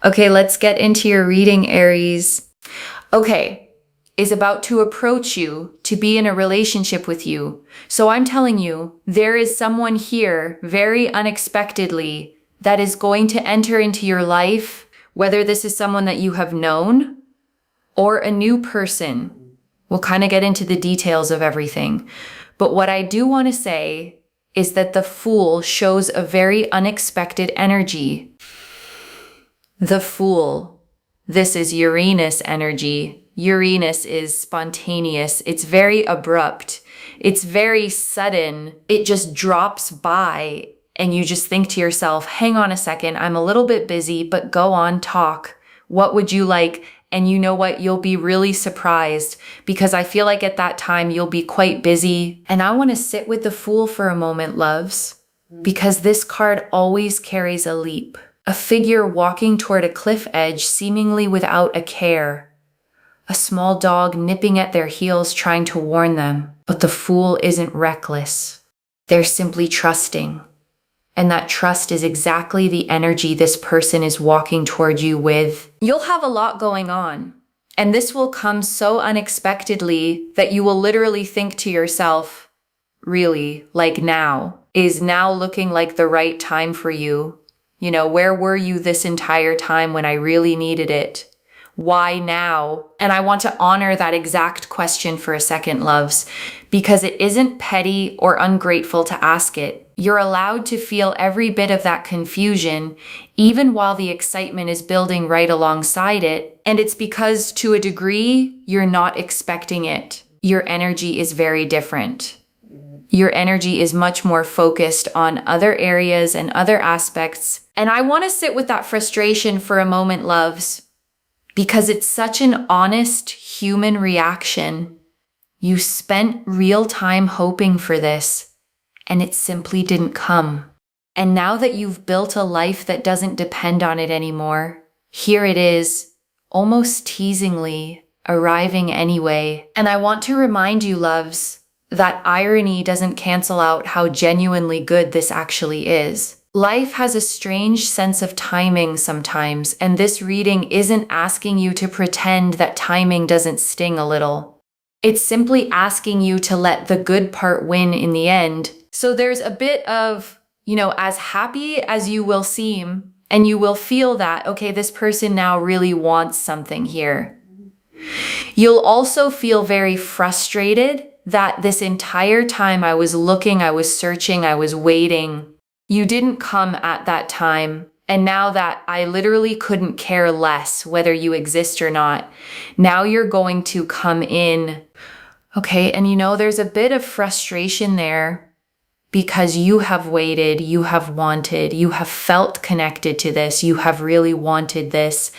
Okay, let's get into your reading, Aries. Okay, is about to approach you to be in a relationship with you. So I'm telling you, there is someone here very unexpectedly that is going to enter into your life, whether this is someone that you have known or a new person. We'll kind of get into the details of everything. But what I do want to say is that the Fool shows a very unexpected energy. The Fool. This is Uranus energy. Uranus is spontaneous. It's very abrupt. It's very sudden. It just drops by and you just think to yourself, hang on a second, I'm a little bit busy, but go on, talk. What would you like? And you know what? You'll be really surprised because I feel like at that time you'll be quite busy. And I want to sit with the Fool for a moment, loves, because this card always carries a leap. A figure walking toward a cliff edge seemingly without a care. A small dog nipping at their heels trying to warn them. But the Fool isn't reckless. They're simply trusting. And that trust is exactly the energy this person is walking toward you with. You'll have a lot going on. And this will come so unexpectedly that you will literally think to yourself, really, like now? Is now looking like the right time for you? You know, where were you this entire time when I really needed it? Why now? And I want to honor that exact question for a second, loves, because it isn't petty or ungrateful to ask it. You're allowed to feel every bit of that confusion, even while the excitement is building right alongside it. And it's because, to a degree, you're not expecting it. Your energy is very different. Your energy is much more focused on other areas and other aspects. And I want to sit with that frustration for a moment, loves, because it's such an honest human reaction. You spent real time hoping for this, and it simply didn't come. And now that you've built a life that doesn't depend on it anymore, here it is, almost teasingly, arriving anyway. And I want to remind you, loves, that irony doesn't cancel out how genuinely good this actually is. Life has a strange sense of timing sometimes, and this reading isn't asking you to pretend that timing doesn't sting a little. It's simply asking you to let the good part win in the end. So there's a bit of, as happy as you will seem, and you will feel that, okay, this person now really wants something here. You'll also feel very frustrated that this entire time I was looking, I was searching, I was waiting. You didn't come at that time. And now that I literally couldn't care less whether you exist or not, now you're going to come in. Okay, and there's a bit of frustration there because you have waited, you have wanted, you have felt connected to this, you have really wanted this,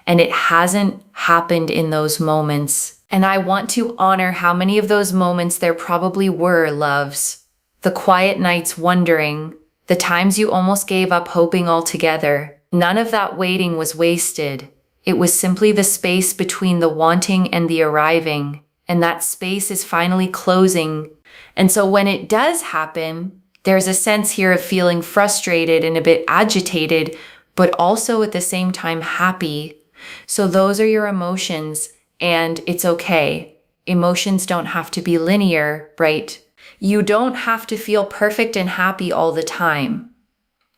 and it hasn't happened in those moments. And I want to honor how many of those moments there probably were, loves. The quiet nights wondering, the times you almost gave up hoping altogether. None of that waiting was wasted. It was simply the space between the wanting and the arriving. And that space is finally closing. And so when it does happen, there's a sense here of feeling frustrated and a bit agitated, but also at the same time happy. So those are your emotions. And it's okay. Emotions don't have to be linear, right? You don't have to feel perfect and happy all the time.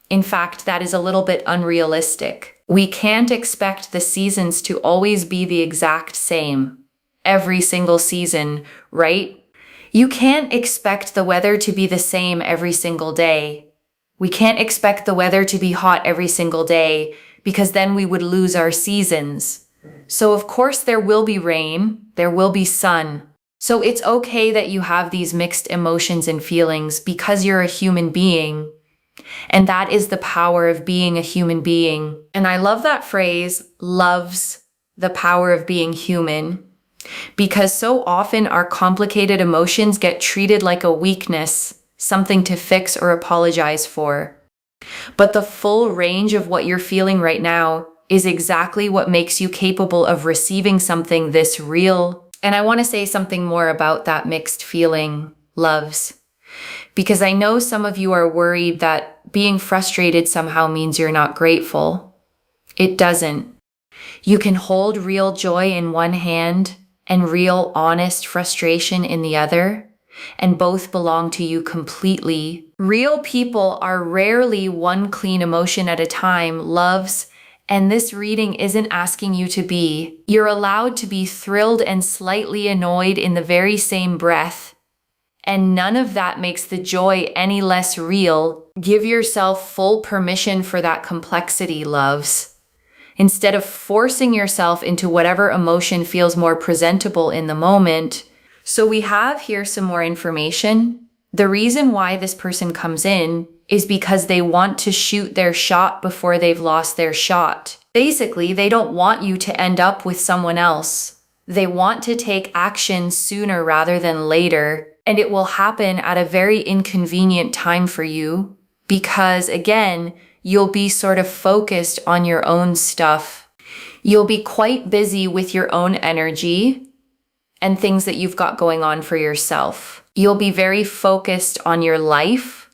In fact, that is a little bit unrealistic. We can't expect the seasons to always be the exact same. Every single season, right? You can't expect the weather to be the same every single day. We can't expect the weather to be hot every single day because then we would lose our seasons. So of course there will be rain, there will be sun. So it's okay that you have these mixed emotions and feelings because you're a human being. And that is the power of being a human being. And I love that phrase, loves the power of being human, because so often our complicated emotions get treated like a weakness, something to fix or apologize for. But the full range of what you're feeling right now is exactly what makes you capable of receiving something this real. And I want to say something more about that mixed feeling, loves, because I know some of you are worried that being frustrated somehow means you're not grateful. It doesn't. You can hold real joy in one hand and real honest frustration in the other, and both belong to you completely. Real people are rarely one clean emotion at a time, loves, and this reading isn't asking you to be. You're allowed to be thrilled and slightly annoyed in the very same breath, and none of that makes the joy any less real. Give yourself full permission for that complexity, loves. Instead of forcing yourself into whatever emotion feels more presentable in the moment. So we have here some more information. The reason why this person comes in is because they want to shoot their shot before they've lost their shot. Basically, they don't want you to end up with someone else. They want to take action sooner rather than later, and it will happen at a very inconvenient time for you because, again, you'll be sort of focused on your own stuff. You'll be quite busy with your own energy and things that you've got going on for yourself. You'll be very focused on your life,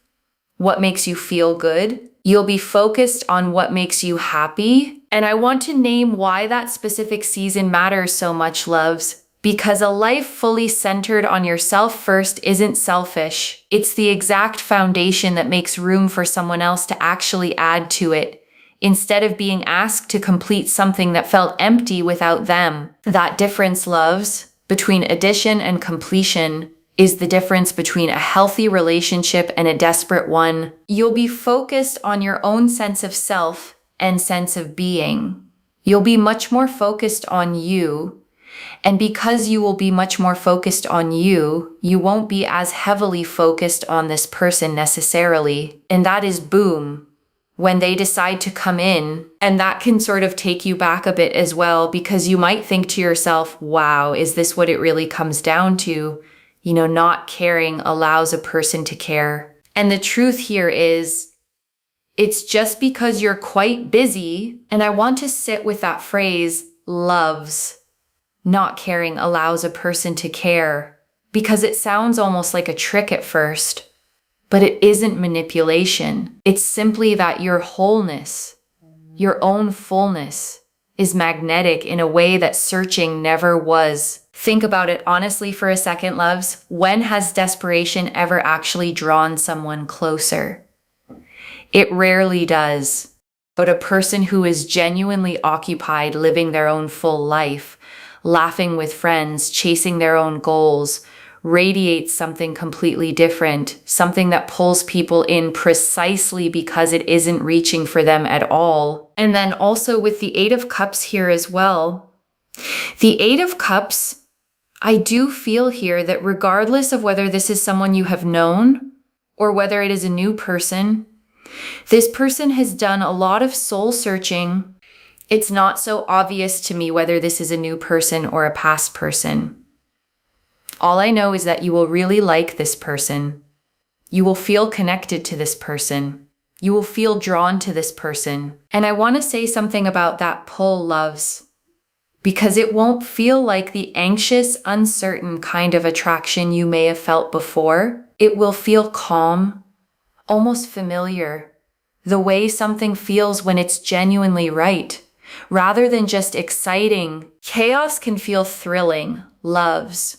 what makes you feel good. You'll be focused on what makes you happy. And I want to name why that specific season matters so much, loves. Because a life fully centered on yourself first isn't selfish. It's the exact foundation that makes room for someone else to actually add to it, instead of being asked to complete something that felt empty without them. That difference, loves, between addition and completion is the difference between a healthy relationship and a desperate one. You'll be focused on your own sense of self and sense of being. You'll be much more focused on you. And because you will be much more focused on you, you won't be as heavily focused on this person necessarily. And that is boom, when they decide to come in. And that can sort of take you back a bit as well, because you might think to yourself, wow, is this what it really comes down to? You know, not caring allows a person to care. And the truth here is, it's just because you're quite busy, and I want to sit with that phrase, loves. Not caring allows a person to care, because it sounds almost like a trick at first, but it isn't manipulation. It's simply that your wholeness, your own fullness, is magnetic in a way that searching never was. Think about it honestly for a second, loves. When has desperation ever actually drawn someone closer? It rarely does. But a person who is genuinely occupied living their own full life, laughing with friends, chasing their own goals, radiates something completely different, something that pulls people in precisely because it isn't reaching for them at all. And then also with the Eight of Cups here as well, the Eight of Cups, I do feel here that regardless of whether this is someone you have known or whether it is a new person, this person has done a lot of soul searching. It's not so obvious to me whether this is a new person or a past person. All I know is that you will really like this person. You will feel connected to this person. You will feel drawn to this person. And I want to say something about that pull, loves, because it won't feel like the anxious, uncertain kind of attraction you may have felt before. It will feel calm, almost familiar, the way something feels when it's genuinely right. Rather than just exciting, chaos can feel thrilling, loves,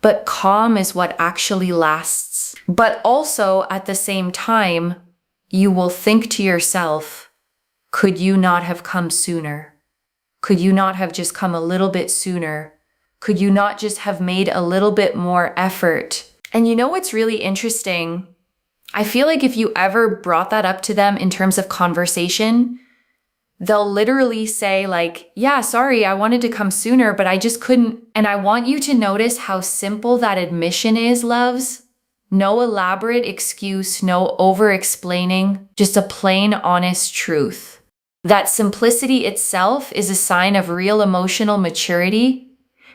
but calm is what actually lasts. But also, at the same time, you will think to yourself, could you not have come sooner? Could you not have just come a little bit sooner? Could you not just have made a little bit more effort? And you know what's really interesting? I feel like if you ever brought that up to them in terms of conversation, they'll literally say like, yeah, sorry, I wanted to come sooner, but I just couldn't. And I want you to notice how simple that admission is, loves. No elaborate excuse, no over-explaining, just a plain, honest truth. That simplicity itself is a sign of real emotional maturity,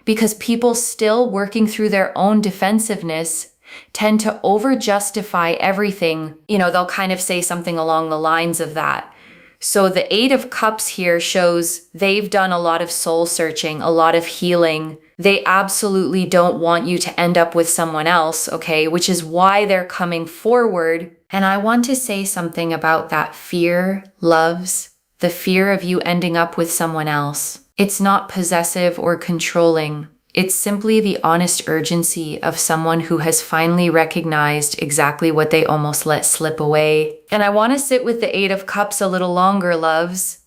because people still working through their own defensiveness tend to over-justify everything. You know, they'll kind of say something along the lines of that. So the Eight of Cups here shows they've done a lot of soul searching, a lot of healing. They absolutely don't want you to end up with someone else, okay? Which is why they're coming forward. And I want to say something about that fear, loves, the fear of you ending up with someone else. It's not possessive or controlling. It's simply the honest urgency of someone who has finally recognized exactly what they almost let slip away. And I want to sit with the Eight of Cups a little longer, loves,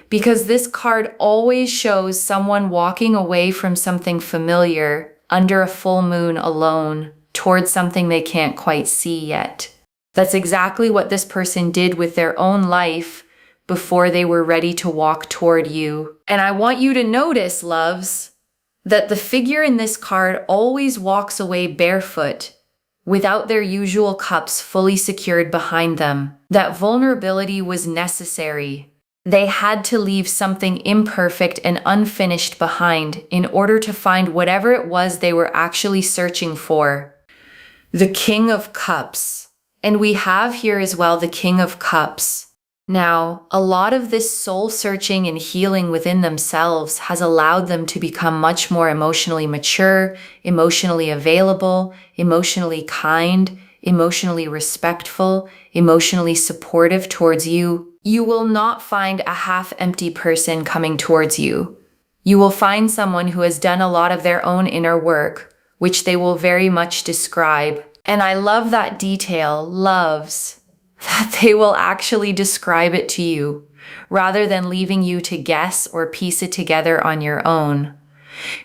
because this card always shows someone walking away from something familiar under a full moon alone towards something they can't quite see yet. That's exactly what this person did with their own life before they were ready to walk toward you. And I want you to notice, loves, that the figure in this card always walks away barefoot, without their usual cups fully secured behind them. That vulnerability was necessary. They had to leave something imperfect and unfinished behind in order to find whatever it was they were actually searching for. The King of Cups. And we have here as well the King of Cups. Now, a lot of this soul searching and healing within themselves has allowed them to become much more emotionally mature, emotionally available, emotionally kind, emotionally respectful, emotionally supportive towards you. You will not find a half-empty person coming towards you. You will find someone who has done a lot of their own inner work, which they will very much describe. And I love that detail, loves, that they will actually describe it to you, rather than leaving you to guess or piece it together on your own.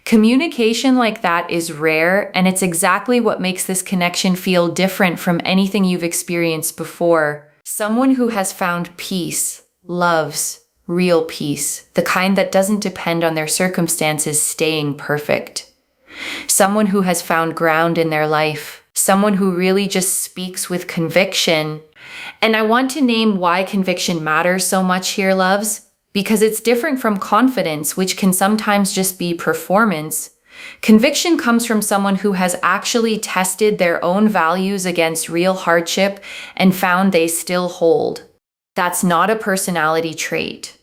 Communication like that is rare, and it's exactly what makes this connection feel different from anything you've experienced before. Someone who has found peace, loves, real peace, the kind that doesn't depend on their circumstances staying perfect. Someone who has found ground in their life. Someone who really just speaks with conviction. And I want to name why conviction matters so much here, loves, because it's different from confidence, which can sometimes just be performance. Conviction comes from someone who has actually tested their own values against real hardship and found they still hold. That's not a personality trait.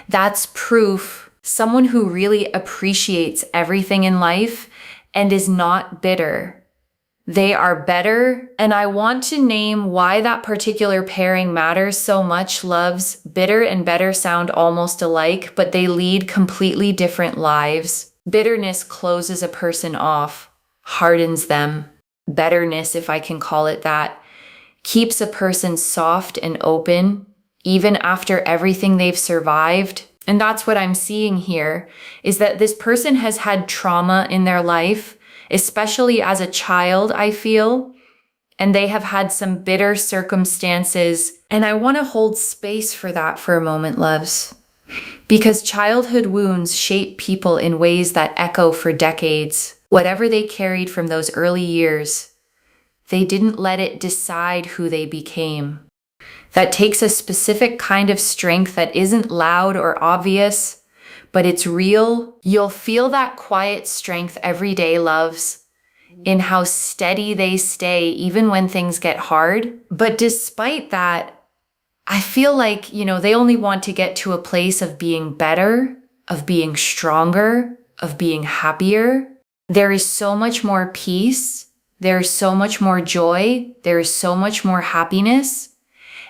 That's proof. Someone who really appreciates everything in life and is not bitter. They are better, and I want to name why that particular pairing matters so much, loves. Bitter and better sound almost alike, but they lead completely different lives. Bitterness closes a person off, hardens them. Betterness, if I can call it that, keeps a person soft and open, even after everything they've survived. And that's what I'm seeing here, is that this person has had trauma in their life, especially as a child, I feel, and they have had some bitter circumstances. And I want to hold space for that for a moment, loves, because childhood wounds shape people in ways that echo for decades. Whatever they carried from those early years, they didn't let it decide who they became. That takes a specific kind of strength that isn't loud or obvious, but it's real. You'll feel that quiet strength every day, loves, in how steady they stay even when things get hard. But despite that, I feel like, they only want to get to a place of being better, of being stronger, of being happier. There is so much more peace. There is so much more joy. There is so much more happiness.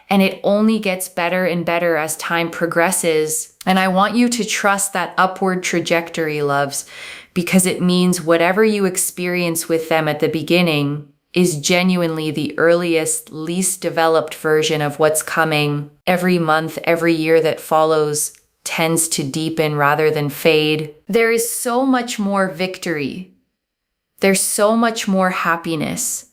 And it only gets better and better as time progresses. And I want you to trust that upward trajectory, loves, because it means whatever you experience with them at the beginning is genuinely the earliest, least developed version of what's coming. Every month, every year that follows tends to deepen rather than fade. There is so much more victory. There's so much more happiness.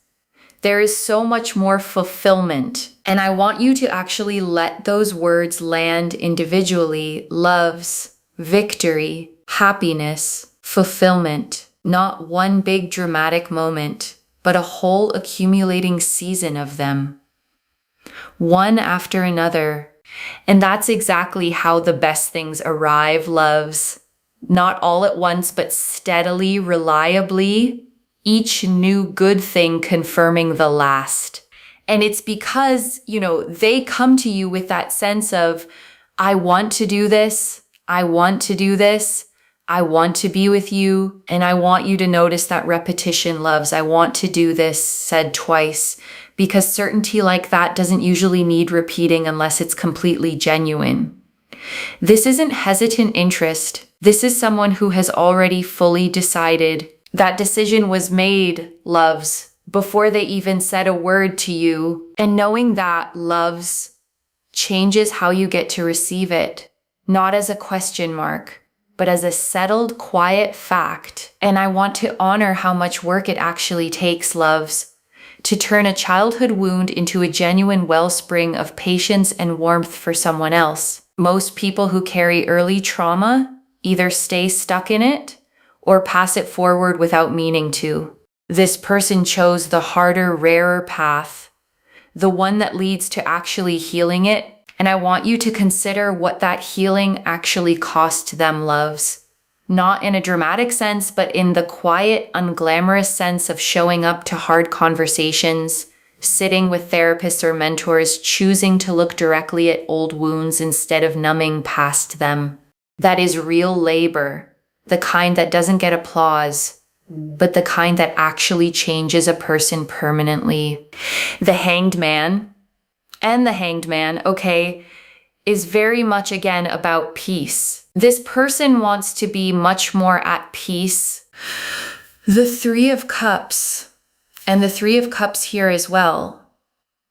There is so much more fulfillment. And I want you to actually let those words land individually. Loves, victory, happiness, fulfillment. Not one big dramatic moment, but a whole accumulating season of them. One after another. And that's exactly how the best things arrive, loves. Not all at once, but steadily, reliably. Each new good thing confirming the last. And it's because, they come to you with that sense of, I want to do this. I want to do this. I want to be with you. And I want you to notice that repetition, loves. I want to do this said twice, because certainty like that doesn't usually need repeating unless it's completely genuine. This isn't hesitant interest. This is someone who has already fully decided. That decision was made, loves, before they even said a word to you. And knowing that, loves, changes how you get to receive it. Not as a question mark, but as a settled, quiet fact. And I want to honor how much work it actually takes, loves, to turn a childhood wound into a genuine wellspring of patience and warmth for someone else. Most people who carry early trauma either stay stuck in it or pass it forward without meaning to. This person chose the harder, rarer path, the one that leads to actually healing it. And I want you to consider what that healing actually cost them, loves. Not in a dramatic sense, but in the quiet, unglamorous sense of showing up to hard conversations, sitting with therapists or mentors, choosing to look directly at old wounds instead of numbing past them. That is real labor, the kind that doesn't get applause, but the kind that actually changes a person permanently. The Hanged Man and the Hanged Man, okay, is very much again about peace. This person wants to be much more at peace. The Three of Cups and the Three of Cups here as well.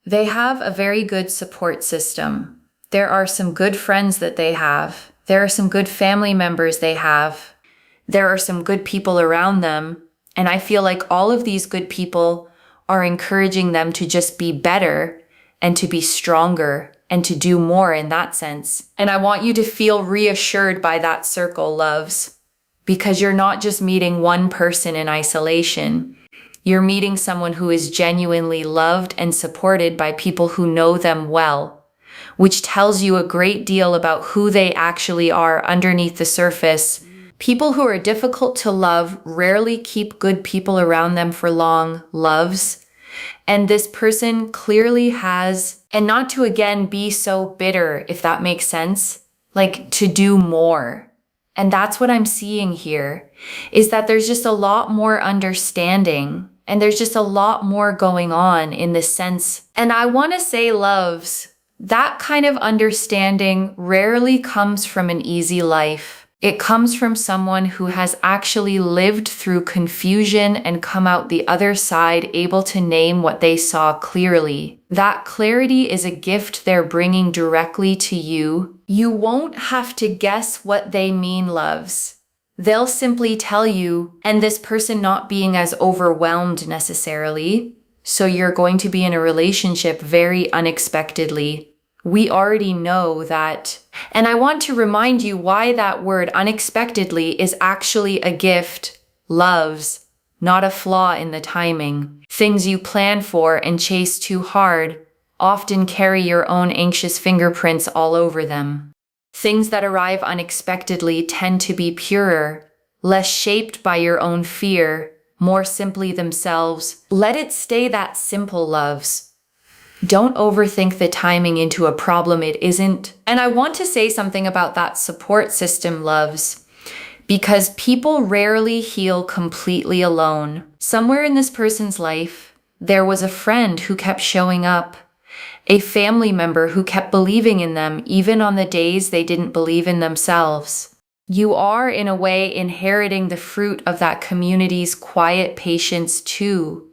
They have a very good support system. There are some good friends that they have. There are some good family members they have. There are some good people around them. And I feel like all of these good people are encouraging them to just be better and to be stronger and to do more in that sense. And I want you to feel reassured by that circle, loves, because you're not just meeting one person in isolation. You're meeting someone who is genuinely loved and supported by people who know them well, which tells you a great deal about who they actually are underneath the surface. People who are difficult to love rarely keep good people around them for long, loves. And this person clearly has, and not to again be so bitter, if that makes sense, like to do more. And that's what I'm seeing here, is that there's just a lot more understanding and there's just a lot more going on in this sense. And I want to say, loves, that kind of understanding rarely comes from an easy life. It comes from someone who has actually lived through confusion and come out the other side able to name what they saw clearly. That clarity is a gift they're bringing directly to you. You won't have to guess what they mean, loves. They'll simply tell you, and this person not being as overwhelmed necessarily. So you're going to be in a relationship very unexpectedly. We already know that. And I want to remind you why that word unexpectedly is actually a gift, loves, not a flaw in the timing. Things you plan for and chase too hard often carry your own anxious fingerprints all over them. Things that arrive unexpectedly tend to be purer, less shaped by your own fear, more simply themselves. Let it stay that simple, loves. Don't overthink the timing into a problem it isn't. And I want to say something about that support system, loves, because people rarely heal completely alone. Somewhere in this person's life, there was a friend who kept showing up, a family member who kept believing in them even on the days they didn't believe in themselves. You are, in a way, inheriting the fruit of that community's quiet patience too.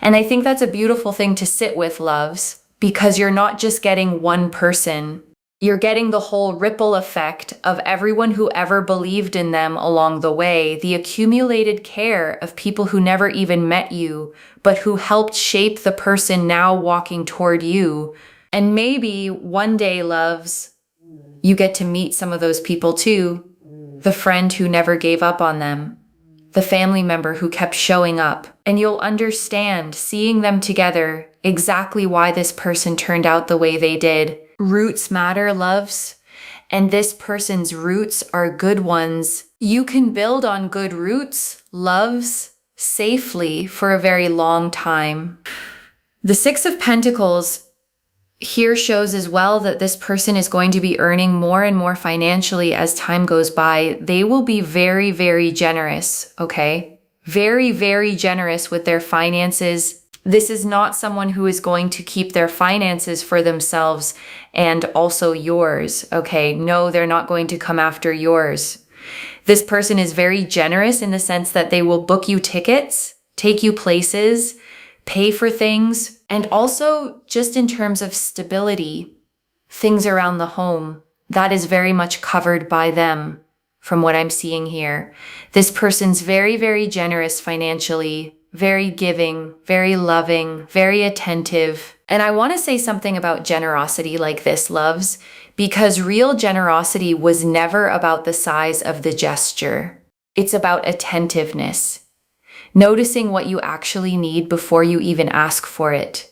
And I think that's a beautiful thing to sit with, loves, because you're not just getting one person. You're getting the whole ripple effect of everyone who ever believed in them along the way, the accumulated care of people who never even met you, but who helped shape the person now walking toward you. And maybe one day, loves, you get to meet some of those people too. The friend who never gave up on them. The family member who kept showing up, and you'll understand, seeing them together, exactly why this person turned out the way they did. Roots matter, loves, and this person's roots are good ones. You can build on good roots, loves, safely for a very long time. The Six of Pentacles here shows as well that this person is going to be earning more and more financially as time goes by. They will be very, very generous, okay? Very, very generous with their finances. This is not someone who is going to keep their finances for themselves and also yours, okay? No, they're not going to come after yours. This person is very generous in the sense that they will book you tickets, take you places, pay for things, and also just in terms of stability, things around the home, that is very much covered by them from what I'm seeing here. This person's very, very generous financially, very giving, very loving, very attentive. And I want to say something about generosity like this, loves, because real generosity was never about the size of the gesture. It's about attentiveness, noticing what you actually need before you even ask for it,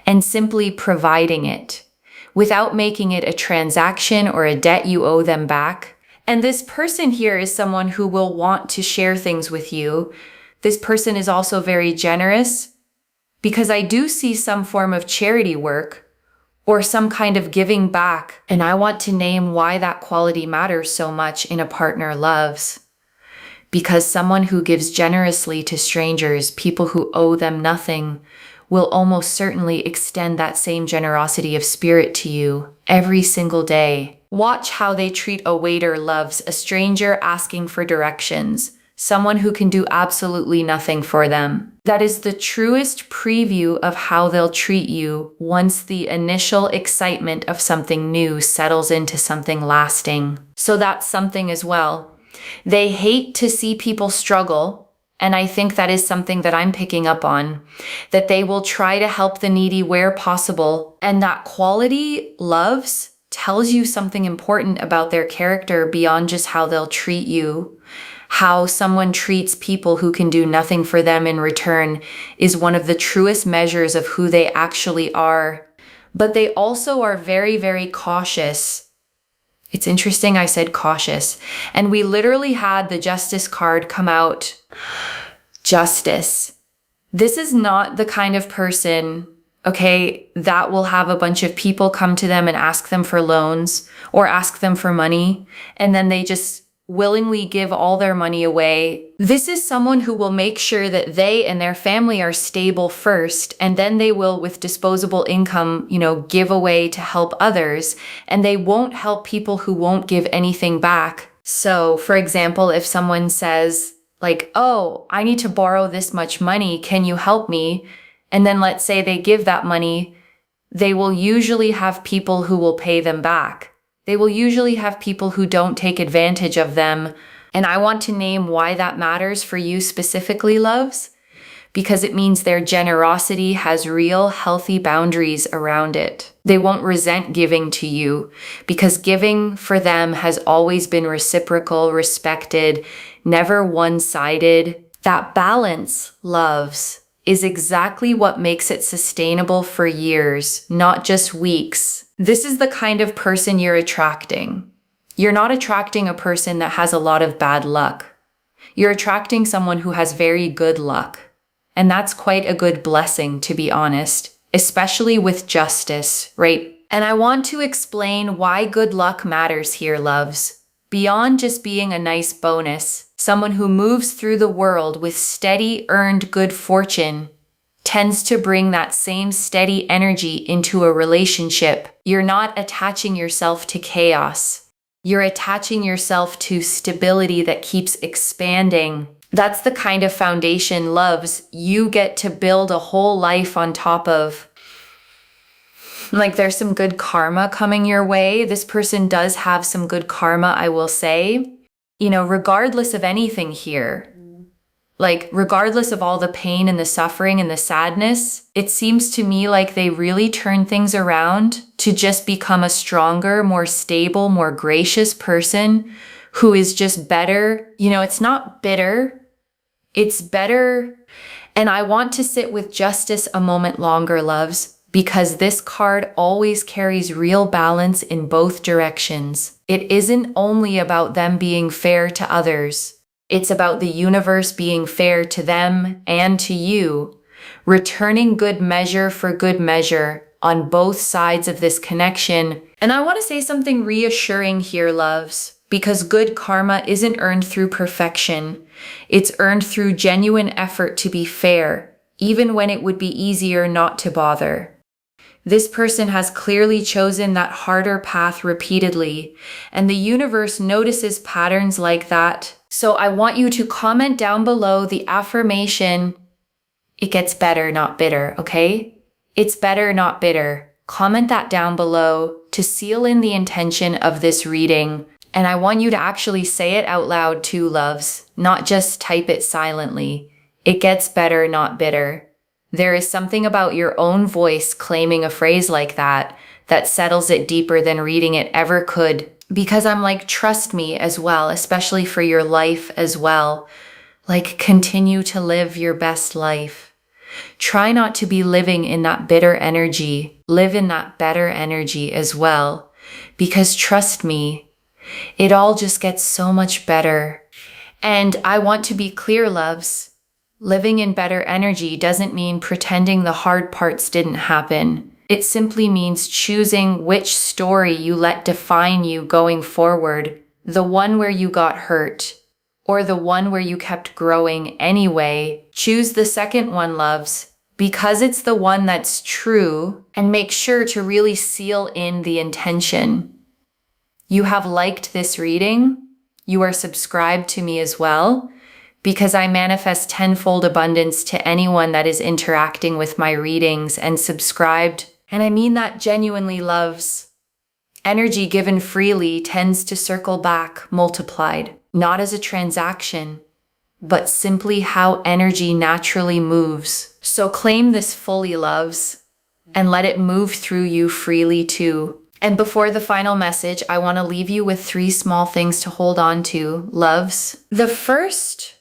and simply providing it without making it a transaction or a debt you owe them back. And this person here is someone who will want to share things with you. This person is also very generous because I do see some form of charity work or some kind of giving back. And I want to name why that quality matters so much in a partner, loves. Because someone who gives generously to strangers, people who owe them nothing, will almost certainly extend that same generosity of spirit to you every single day. Watch how they treat a waiter, loves, a stranger asking for directions, someone who can do absolutely nothing for them. That is the truest preview of how they'll treat you once the initial excitement of something new settles into something lasting. So that's something as well. They hate to see people struggle, and I think that is something that I'm picking up on, that they will try to help the needy where possible, and that quality, loves, tells you something important about their character beyond just how they'll treat you. How someone treats people who can do nothing for them in return is one of the truest measures of who they actually are. But they also are very, very cautious. It's interesting I said cautious. And we literally had the Justice card come out. Justice. This is not the kind of person, okay, that will have a bunch of people come to them and ask them for loans or ask them for money, and then they just willingly give all their money away. This is someone who will make sure that they and their family are stable first, and then they will, with disposable income, give away to help others, and they won't help people who won't give anything back. So, for example, if someone says, like, oh, I need to borrow this much money, can you help me? And then let's say they give that money, they will usually have people who will pay them back. They will usually have people who don't take advantage of them. And I want to name why that matters for you specifically, loves, because it means their generosity has real healthy boundaries around it. They won't resent giving to you because giving for them has always been reciprocal, respected, never one-sided. That balance, loves, is exactly what makes it sustainable for years, not just weeks. This is the kind of person you're attracting. You're not attracting a person that has a lot of bad luck. You're attracting someone who has very good luck. And that's quite a good blessing, to be honest, especially with justice, right? And I want to explain why good luck matters here, loves. Beyond just being a nice bonus, someone who moves through the world with steady earned good fortune tends to bring that same steady energy into a relationship. You're not attaching yourself to chaos. You're attaching yourself to stability that keeps expanding. That's the kind of foundation, loves, you get to build a whole life on top of. Like, there's some good karma coming your way. This person does have some good karma, I will say. Regardless of anything here, like, regardless of all the pain and the suffering and the sadness, it seems to me like they really turn things around to just become a stronger, more stable, more gracious person who is just better. It's not bitter. It's better. And I want to sit with justice a moment longer, loves, because this card always carries real balance in both directions. It isn't only about them being fair to others. It's about the universe being fair to them and to you, returning good measure for good measure on both sides of this connection. And I want to say something reassuring here, loves, because good karma isn't earned through perfection. It's earned through genuine effort to be fair, even when it would be easier not to bother. This person has clearly chosen that harder path repeatedly, and the universe notices patterns like that. So I want you to comment down below the affirmation, "It gets better, not bitter," okay? It's better, not bitter. Comment that down below to seal in the intention of this reading. And I want you to actually say it out loud too, loves, not just type it silently. It gets better, not bitter. There is something about your own voice claiming a phrase like that that settles it deeper than reading it ever could. Because I'm like, trust me as well, especially for your life as well. Like, continue to live your best life. Try not to be living in that bitter energy. Live in that better energy as well. Because trust me, it all just gets so much better. And I want to be clear, loves. Living in better energy doesn't mean pretending the hard parts didn't happen. It simply means choosing which story you let define you going forward. The one where you got hurt, or the one where you kept growing anyway. Choose the second one, loves, because it's the one that's true, and make sure to really seal in the intention. You have liked this reading. You are subscribed to me as well, because I manifest tenfold abundance to anyone that is interacting with my readings and subscribed. And I mean that genuinely, loves. Energy given freely tends to circle back multiplied, not as a transaction, but simply how energy naturally moves. So claim this fully, loves, and let it move through you freely too. And before the final message, I want to leave you with 3 small things to hold on to, loves. The first,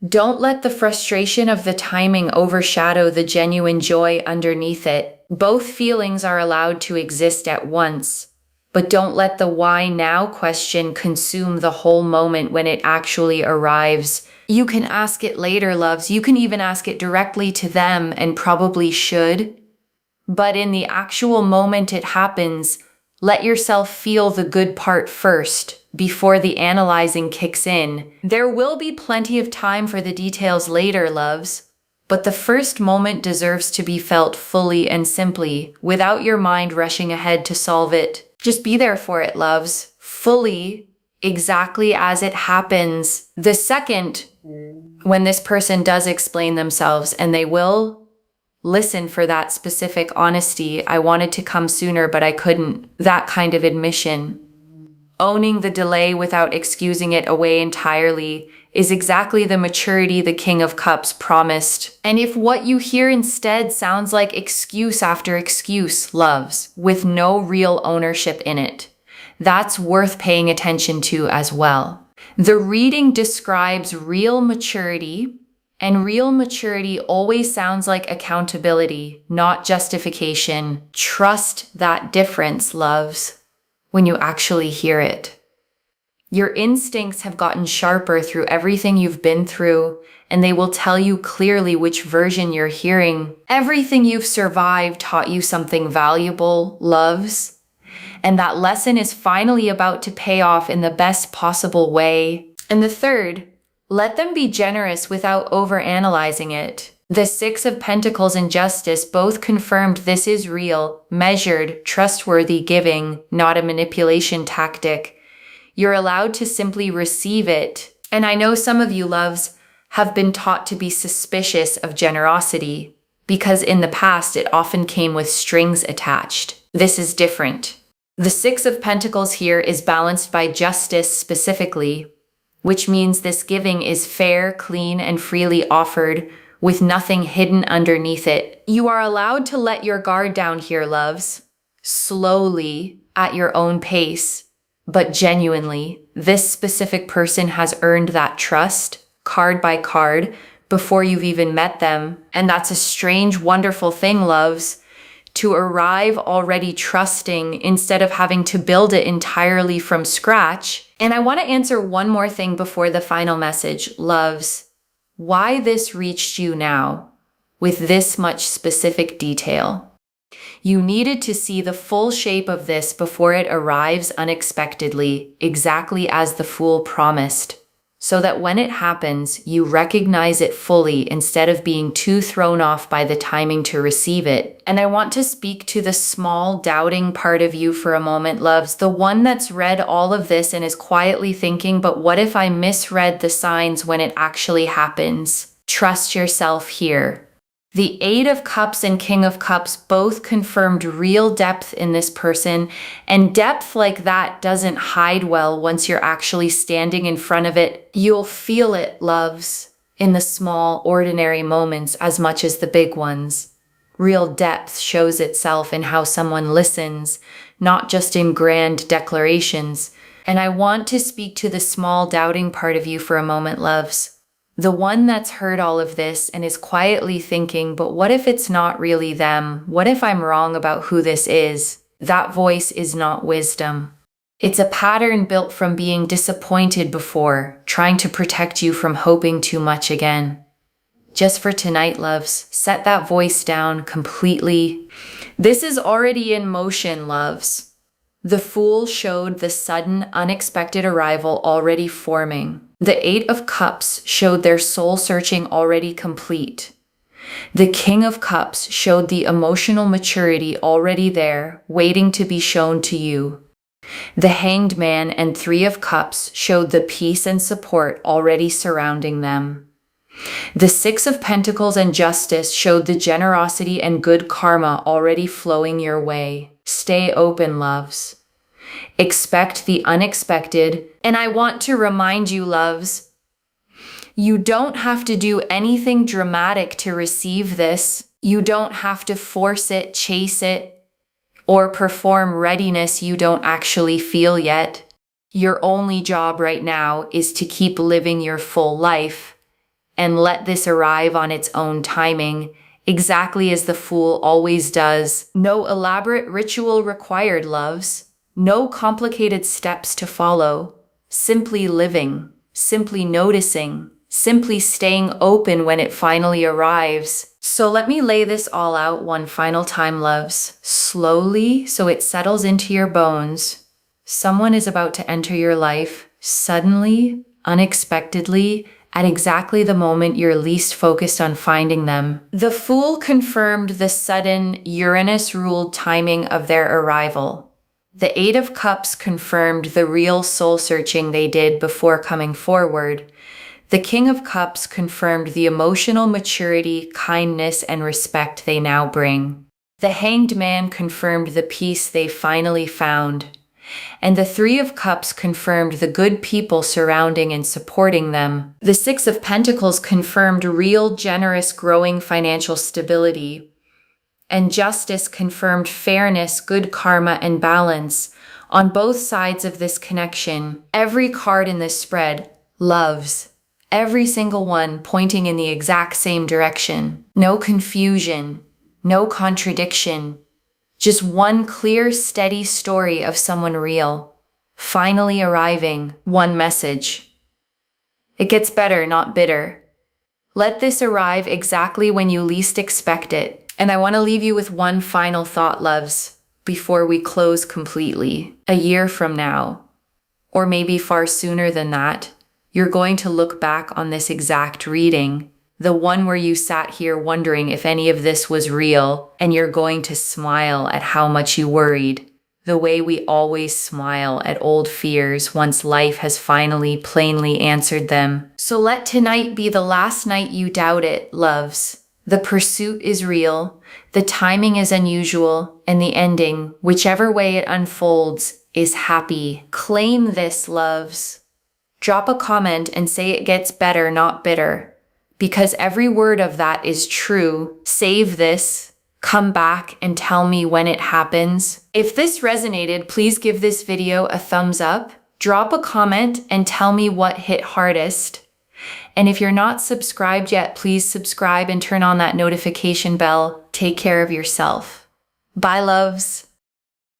don't let the frustration of the timing overshadow the genuine joy underneath it. Both feelings are allowed to exist at once, but don't let the why now question consume the whole moment when it actually arrives. You can ask it later, loves. You can even ask it directly to them, and probably should. But in the actual moment it happens, let yourself feel the good part first, before the analyzing kicks in. There will be plenty of time for the details later, loves, but the first moment deserves to be felt fully and simply, without your mind rushing ahead to solve it. Just be there for it, loves, fully, exactly as it happens. The second, when this person does explain themselves, and they will, listen for that specific honesty. I wanted to come sooner, but I couldn't. That kind of admission. Owning the delay without excusing it away entirely is exactly the maturity the King of Cups promised. And if what you hear instead sounds like excuse after excuse, loves, with no real ownership in it, that's worth paying attention to as well. The reading describes real maturity, and real maturity always sounds like accountability, not justification. Trust that difference, loves, when you actually hear it. Your instincts have gotten sharper through everything you've been through, and they will tell you clearly which version you're hearing. Everything you've survived taught you something valuable, loves, and that lesson is finally about to pay off in the best possible way. And the third, let them be generous without overanalyzing it. The 6 of Pentacles and Justice both confirmed this is real, measured, trustworthy giving, not a manipulation tactic. You're allowed to simply receive it. And I know some of you, loves, have been taught to be suspicious of generosity, because in the past it often came with strings attached. This is different. The 6 of Pentacles here is balanced by justice specifically, which means this giving is fair, clean, and freely offered, with nothing hidden underneath it. You are allowed to let your guard down here, loves, slowly, at your own pace, but genuinely. This specific person has earned that trust, card by card, before you've even met them. And that's a strange, wonderful thing, loves, to arrive already trusting instead of having to build it entirely from scratch. And I want to answer one more thing before the final message, loves. Why this reached you now with this much specific detail. You needed to see the full shape of this before it arrives unexpectedly, exactly as the Fool promised. so that when it happens, you recognize it fully instead of being too thrown off by the timing to receive it. And I want to speak to the small, doubting part of you for a moment, loves, the one that's read all of this and is quietly thinking, but what if I misread the signs when it actually happens? Trust yourself here. The Eight of Cups and King of Cups both confirmed real depth in this person, and depth like that doesn't hide well once you're actually standing in front of it. You'll feel it, loves, in the small, ordinary moments as much as the big ones. Real depth shows itself in how someone listens, not just in grand declarations. And I want to speak to the small, doubting part of you for a moment, loves. The one that's heard all of this and is quietly thinking, but what if it's not really them? What if I'm wrong about who this is? That voice is not wisdom. It's a pattern built from being disappointed before, trying to protect you from hoping too much again. Just for tonight, loves, set that voice down completely. This is already in motion, loves. The Fool showed the sudden, unexpected arrival already forming. The Eight of Cups showed their soul searching already complete. The King of Cups showed the emotional maturity already there, waiting to be shown to you. The Hanged Man and Three of Cups showed the peace and support already surrounding them. The Six of Pentacles and Justice showed the generosity and good karma already flowing your way. Stay open, loves. Expect the unexpected. And I want to remind you, loves, you don't have to do anything dramatic to receive this. You don't have to force it, chase it, or perform readiness you don't actually feel yet. Your only job right now is to keep living your full life and let this arrive on its own timing, exactly as the Fool always does. No elaborate ritual required, loves. No complicated steps to follow. Simply living, simply noticing, simply staying open when it finally arrives. So let me lay this all out one final time, loves. Slowly, so it settles into your bones. Someone is about to enter your life, suddenly, unexpectedly, at exactly the moment you're least focused on finding them. The Fool confirmed the sudden, Uranus-ruled timing of their arrival. The Eight of Cups confirmed the real soul-searching they did before coming forward. The King of Cups confirmed the emotional maturity, kindness, and respect they now bring. The Hanged Man confirmed the peace they finally found. And the Three of Cups confirmed the good people surrounding and supporting them. The Six of Pentacles confirmed real, generous, growing financial stability. And Justice confirmed fairness, good karma, and balance on both sides of this connection. Every card in this spread, loves. Every single one pointing in the exact same direction. No confusion, no contradiction. Just one clear, steady story of someone real, finally arriving. One message. It gets better, not bitter. Let this arrive exactly when you least expect it. And I want to leave you with one final thought, loves, before we close completely. A year from now, or maybe far sooner than that, you're going to look back on this exact reading, the one where you sat here wondering if any of this was real, and you're going to smile at how much you worried, the way we always smile at old fears once life has finally plainly answered them. So let tonight be the last night you doubt it, loves. The pursuit is real, the timing is unusual, and the ending, whichever way it unfolds, is happy. Claim this, loves. Drop a comment and say it gets better, not bitter. Because every word of that is true. Save this. Come back and tell me when it happens. If this resonated, please give this video a thumbs up. Drop a comment and tell me what hit hardest. And if you're not subscribed yet, please subscribe and turn on that notification bell. Take care of yourself. Bye, loves.